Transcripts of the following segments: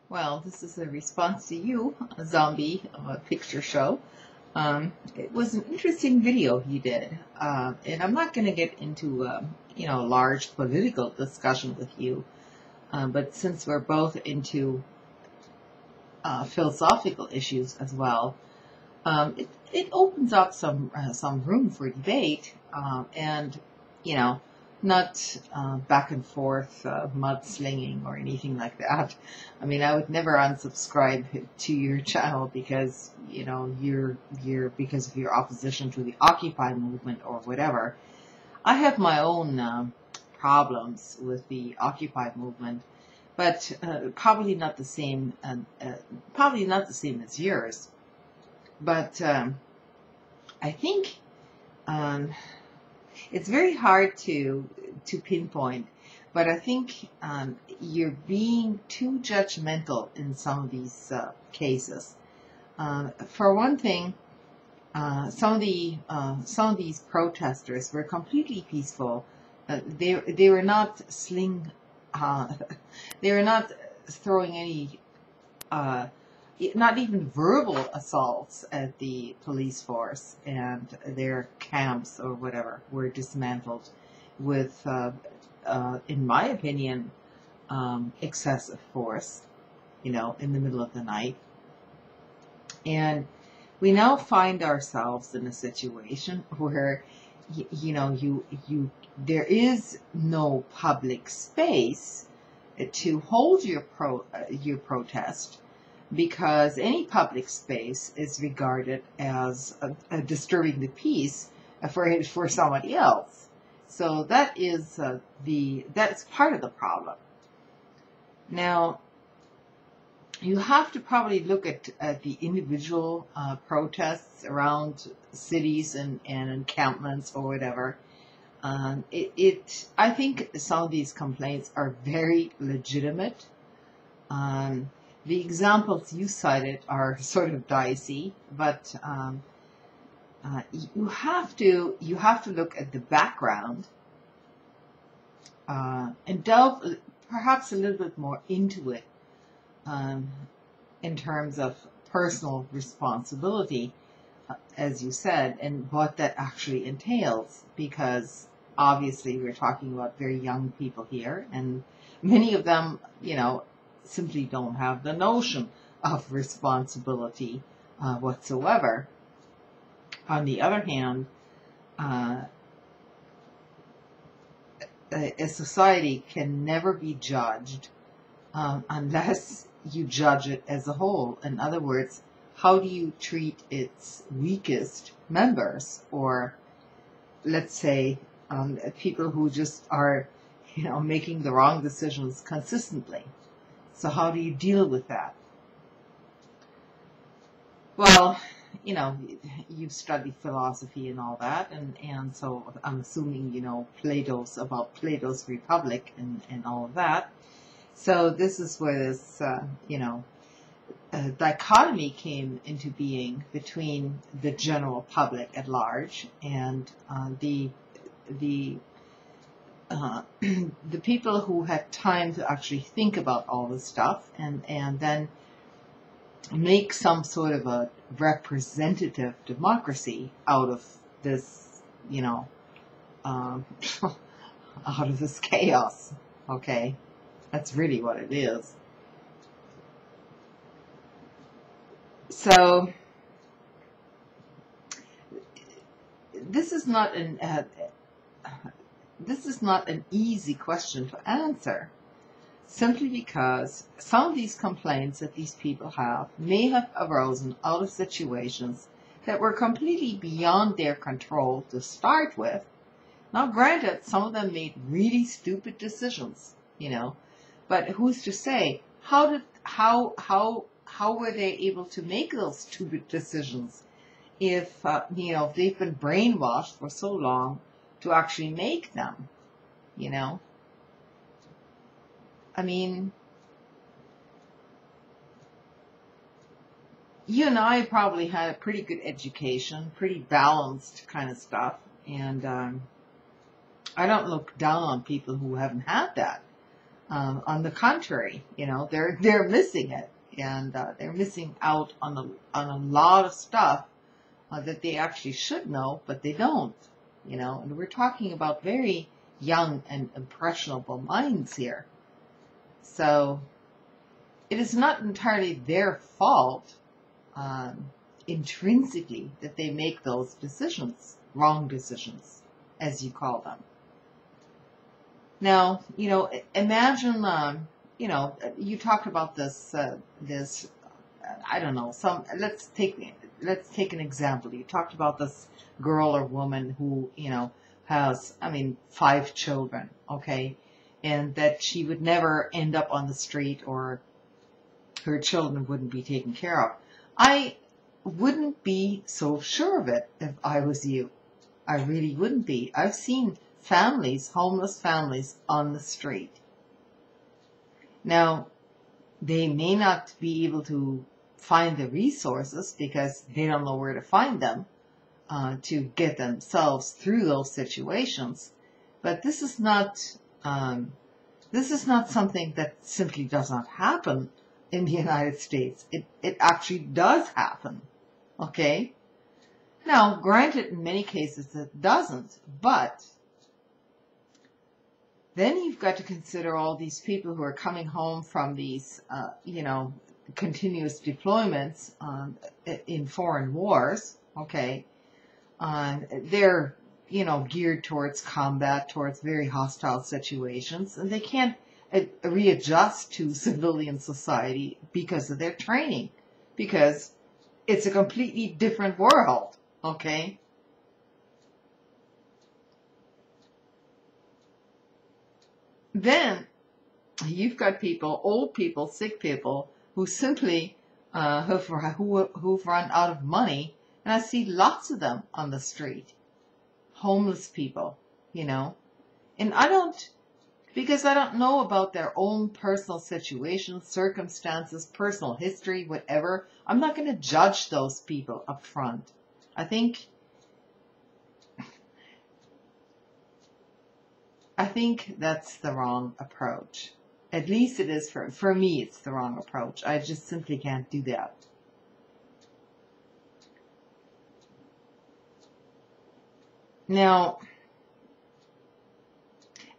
Well, this is a response to you, a zombie picture show. It was an interesting video you did, and I'm not going to get into a large political discussion with you, but since we're both into philosophical issues as well, it opens up some room for debate, and you know, not back and forth mudslinging or anything like that. I mean, I would never unsubscribe to your channel because you're because of your opposition to the Occupy movement or whatever. I have my own problems with the Occupy movement, but probably not the same as yours. But I think um, it's very hard to pinpoint. But I think you're being too judgmental in some of these cases. For one thing, some of these protesters were completely peaceful. They were not uh, they were not throwing any not even verbal assaults at the police force, and their camps or whatever were dismantled with, in my opinion, excessive force, in the middle of the night. And we now find ourselves in a situation where, there is no public space to hold your protest, because any public space is regarded as disturbing the peace for somebody else. So that is that's part of the problem. Now, you have to probably look at the individual protests around cities and encampments or whatever. I think some of these complaints are very legitimate. The examples you cited are sort of dicey, but you have to look at the background and delve perhaps a little bit more into it, in terms of personal responsibility, as you said, and what that actually entails, because obviously we're talking about very young people here, and many of them, simply don't have the notion of responsibility whatsoever. On the other hand, a society can never be judged unless you judge it as a whole. In other words, how do you treat its weakest members, or let's say people who just are, making the wrong decisions consistently? So how do you deal with that? Well, you've studied philosophy and all that, and so I'm assuming Plato's Republic and all of that. So this is where this dichotomy came into being between the general public at large and the the people who had time to actually think about all this stuff and then make some sort of a representative democracy out of this, out of this chaos. Okay, that's really what it is. So this is not an easy question to answer, simply because some of these complaints that these people have may have arisen out of situations that were completely beyond their control to start with. Now, granted, some of them made really stupid decisions, but who's to say how were they able to make those stupid decisions if if they've been brainwashed for so long to actually make them? I mean, you and I probably had a pretty good education, pretty balanced kind of stuff, and I don't look down on people who haven't had that. On the contrary, they're missing it, and they're missing out on a lot of stuff that they actually should know, but they don't. And we're talking about very young and impressionable minds here. So it is not entirely their fault intrinsically that they make those decisions, wrong decisions, as you call them. Now, imagine, you talked about this, I don't know, let's take an example. You talked about this girl or woman who, has, 5 children, okay? And that she would never end up on the street, or her children wouldn't be taken care of. I wouldn't be so sure of it if I was you. I really wouldn't be. I've seen families, homeless families, on the street. Now, they may not be able to find the resources because they don't know where to find them to get themselves through those situations. But this is not something that simply does not happen in the United States. It actually does happen. Okay? Now, granted, in many cases it doesn't, but then you've got to consider all these people who are coming home from these, continuous deployments in foreign wars, okay? They're, geared towards combat, towards very hostile situations, and they can't readjust to civilian society because of their training, because it's a completely different world, okay? Then you've got people, old people, sick people, who simply who've run out of money, and I see lots of them on the street, homeless people, and because I don't know about their own personal situations, circumstances, personal history, whatever. I'm not going to judge those people up front. I think that's the wrong approach. At least it is for me, it's the wrong approach. I just simply can't do that. Now,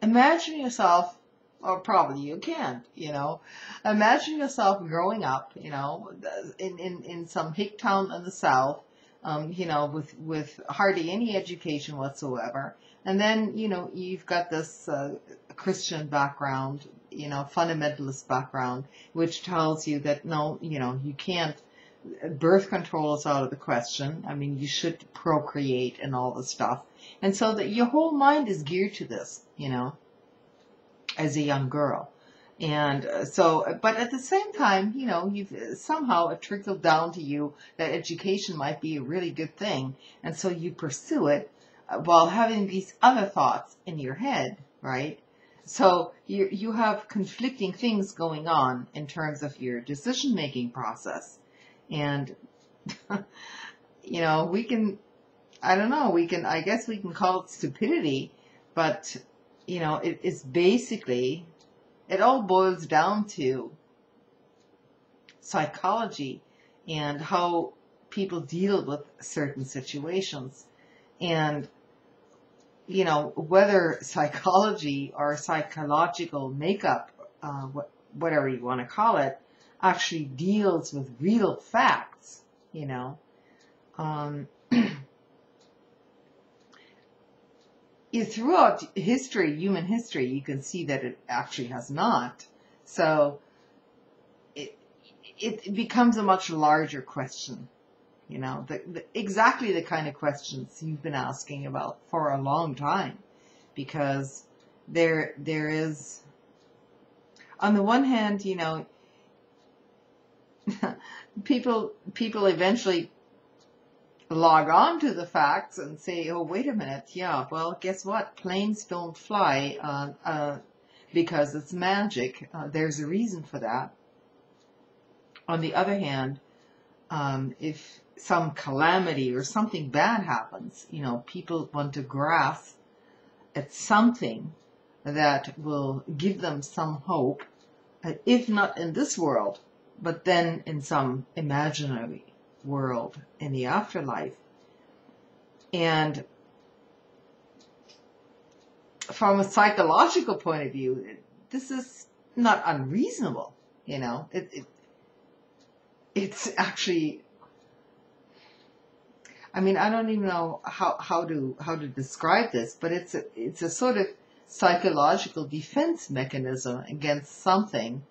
imagine yourself, or probably you can't, imagine yourself growing up, in some hick town in the South, with hardly any education whatsoever. And then, you've got this Christian background, fundamentalist background, which tells you that no, you can't, birth control is out of the question. You should procreate and all this stuff. And so that your whole mind is geared to this, as a young girl. And but at the same time, you've somehow it trickled down to you that education might be a really good thing. And so you pursue it while having these other thoughts in your head, right? So you have conflicting things going on in terms of your decision-making process. And, we can, I guess we can call it stupidity, but, it is basically, it all boils down to psychology and how people deal with certain situations. And, whether psychology or psychological makeup, whatever you want to call it, actually deals with real facts, throughout history, human history, you can see that it actually has not. So it becomes a much larger question, exactly the kind of questions you've been asking about for a long time, because there is, on the one hand, people eventually log on to the facts and say, oh, wait a minute, yeah, well, guess what? Planes don't fly because it's magic. There's a reason for that. On the other hand, if some calamity or something bad happens, people want to grasp at something that will give them some hope, if not in this world, but then in some imaginary world in the afterlife. And from a psychological point of view, this is not unreasonable. You know, it's actually, I mean, I don't even know how to describe this, but it's a sort of psychological defense mechanism against something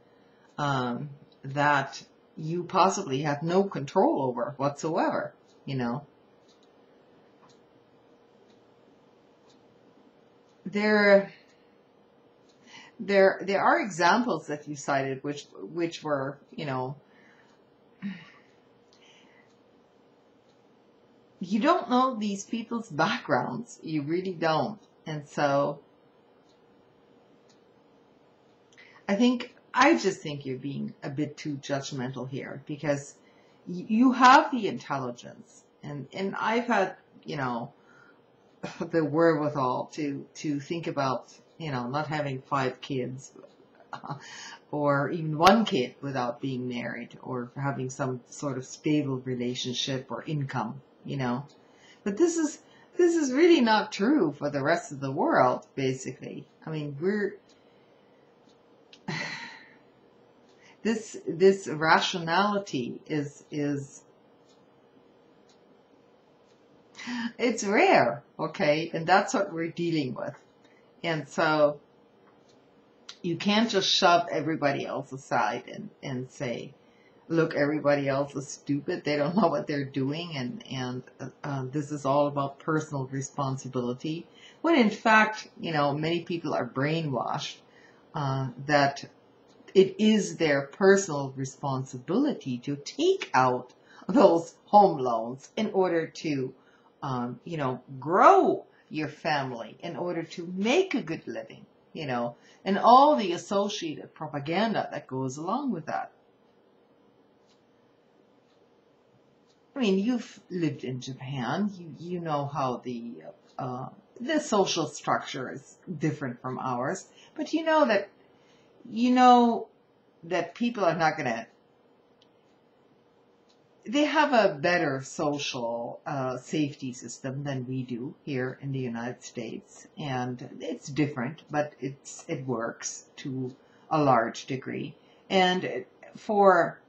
that you possibly have no control over whatsoever. You know, there are examples that you cited which were, you know, you don't know these people's backgrounds. You really don't. And so I just think you're being a bit too judgmental here, because you have the intelligence, and I've had, you know, the wherewithal to think about, you know, not having 5 kids or even 1 kid without being married or having some sort of stable relationship or income, you know. But this is really not true for the rest of the world, basically. I mean, this rationality is it's rare, okay? And that's what we're dealing with. And so you can't just shove everybody else aside and say, look, everybody else is stupid. They don't know what they're doing. And this is all about personal responsibility. When in fact, you know, many people are brainwashed that it is their personal responsibility to take out those home loans in order to, you know, grow your family, in order to make a good living, you know, and all the associated propaganda that goes along with that. I mean, you've lived in Japan. You know how the social structure is different from ours, but you know that people are not going to. They have a better social safety system than we do here in the United States, and it's different, but it works to a large degree. And for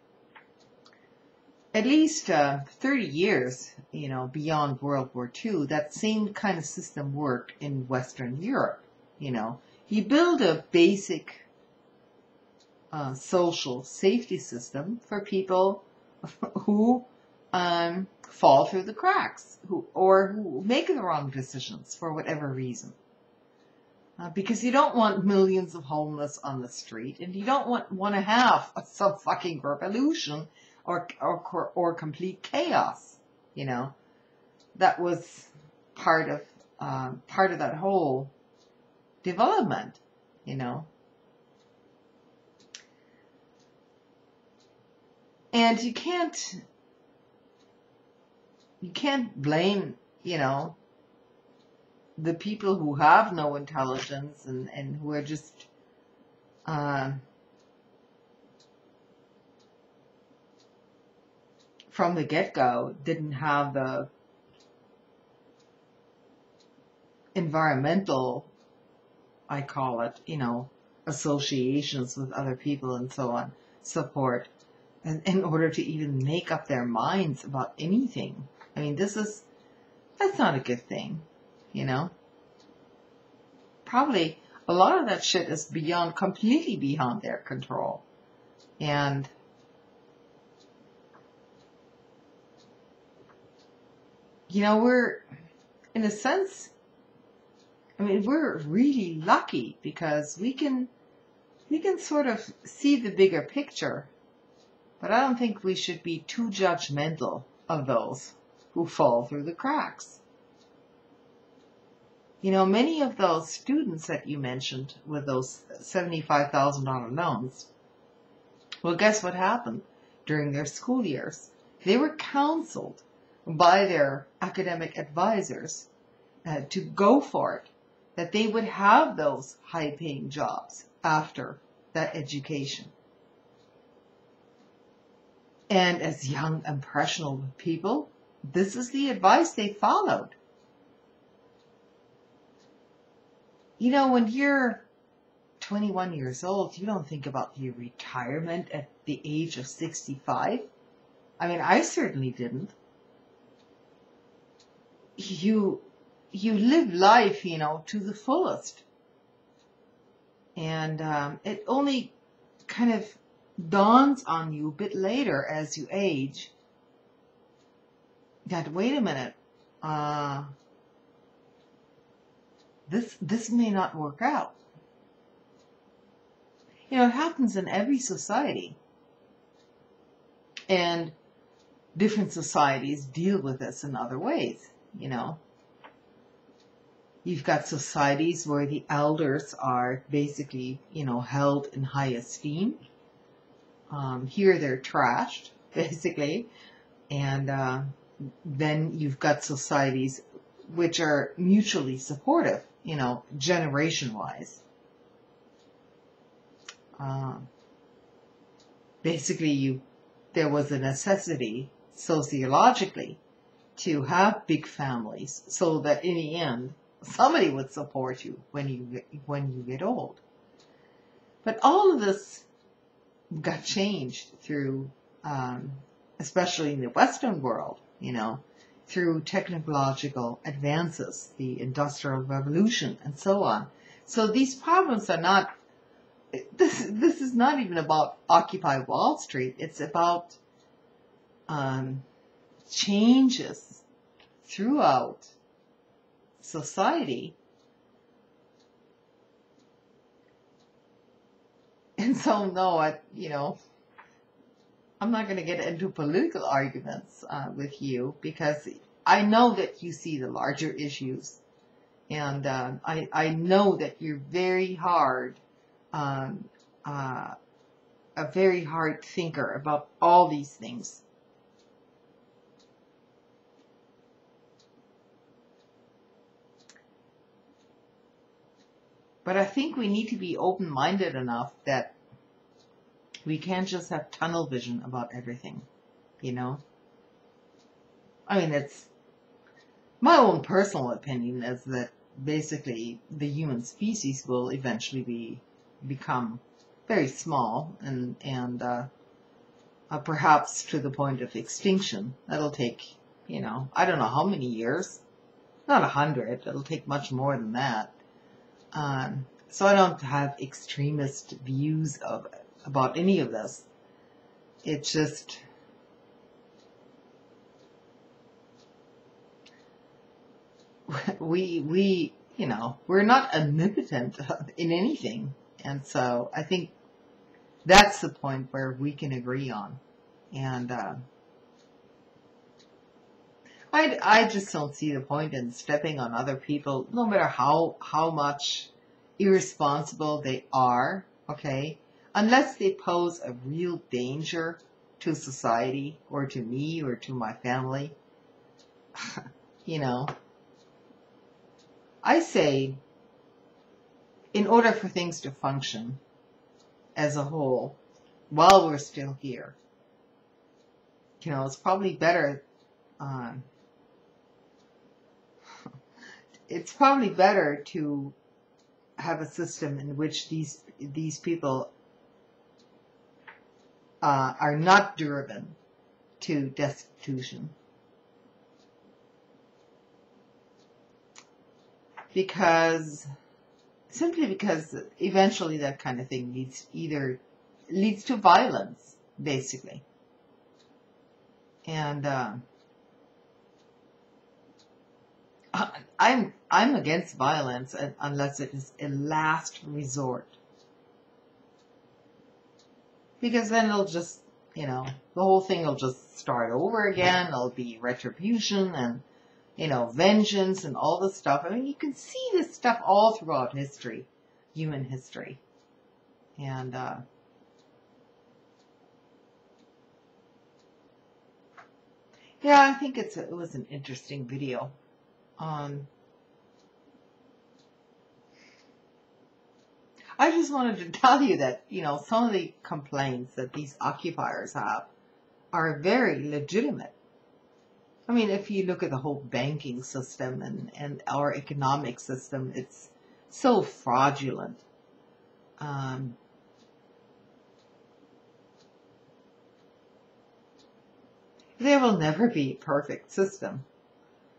at least 30 years, you know, beyond World War II, that same kind of system worked in Western Europe. You know, you build a basic social safety system for people who fall through the cracks, who make the wrong decisions for whatever reason. Because you don't want millions of homeless on the street, and you don't want to have some fucking revolution or complete chaos. You know, that was part of that whole development. You know. And you can't blame, you know, the people who have no intelligence and who are just from the get-go didn't have the environmental, I call it, you know, associations with other people and so on, support, in order to even make up their minds about anything. I mean, that's not a good thing, you know. Probably a lot of that shit is completely beyond their control. And you know, we're, in a sense, I mean, we're really lucky because we can sort of see the bigger picture. But I don't think we should be too judgmental of those who fall through the cracks. You know, many of those students that you mentioned with those $75,000 loans, well, guess what happened during their school years? They were counseled by their academic advisors to go for it, that they would have those high-paying jobs after that education. And as young, impressionable people, this is the advice they followed. You know, when you're 21 years old, you don't think about your retirement at the age of 65. I mean, I certainly didn't. You live life, you know, to the fullest. And it only kind of dawns on you a bit later as you age that, wait a minute, this may not work out. You know, it happens in every society. And different societies deal with this in other ways, you know. You've got societies where the elders are basically, you know, held in high esteem. Here they're trashed, basically. And then you've got societies which are mutually supportive, you know, generation-wise. Basically, there was a necessity sociologically to have big families so that in the end, somebody would support you when you get old. But all of this got changed through, especially in the Western world, you know, through technological advances, the Industrial Revolution, and so on. So these problems are not, this is not even about Occupy Wall Street. It's about changes throughout society. And so, no, you know, I'm not going to get into political arguments with you, because I know that you see the larger issues. And I know that you're very hard, a very hard thinker about all these things. But I think we need to be open-minded enough that we can't just have tunnel vision about everything, you know? I mean, it's my own personal opinion is that basically the human species will eventually become very small and perhaps to the point of extinction. That'll take, you know, I don't know how many years. Not 100. It'll take much more than that. So I don't have extremist views about any of this. It's just we you know, we're not omnipotent in anything, and so I think that's the point where we can agree on. And I just don't see the point in stepping on other people, no matter how much irresponsible they are, okay? Unless they pose a real danger to society or to me or to my family, you know. I say, in order for things to function as a whole, while we're still here, you know, it's probably better, to have a system in which these people are not driven to destitution. Simply because eventually that kind of thing leads to violence, basically. And I'm against violence unless it is a last resort. Because then it'll just, you know, the whole thing will just start over again. It'll be retribution and, you know, vengeance and all this stuff. I mean, you can see this stuff all throughout history, human history. And yeah, I think it was an interesting video. I just wanted to tell you that, some of the complaints that these occupiers have are very legitimate. I mean, if you look at the whole banking system and our economic system, it's so fraudulent. Um, there will never be a perfect system.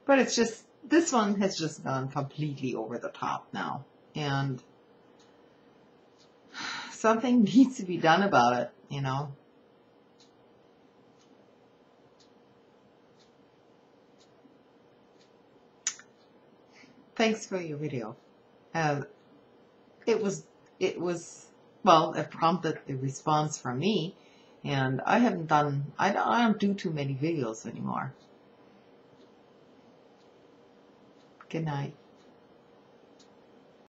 But it's just, this one has just gone completely over the top now. And something needs to be done about it. Thanks for your video. It was, well, it prompted a response from me. And I don't do too many videos anymore. Good night.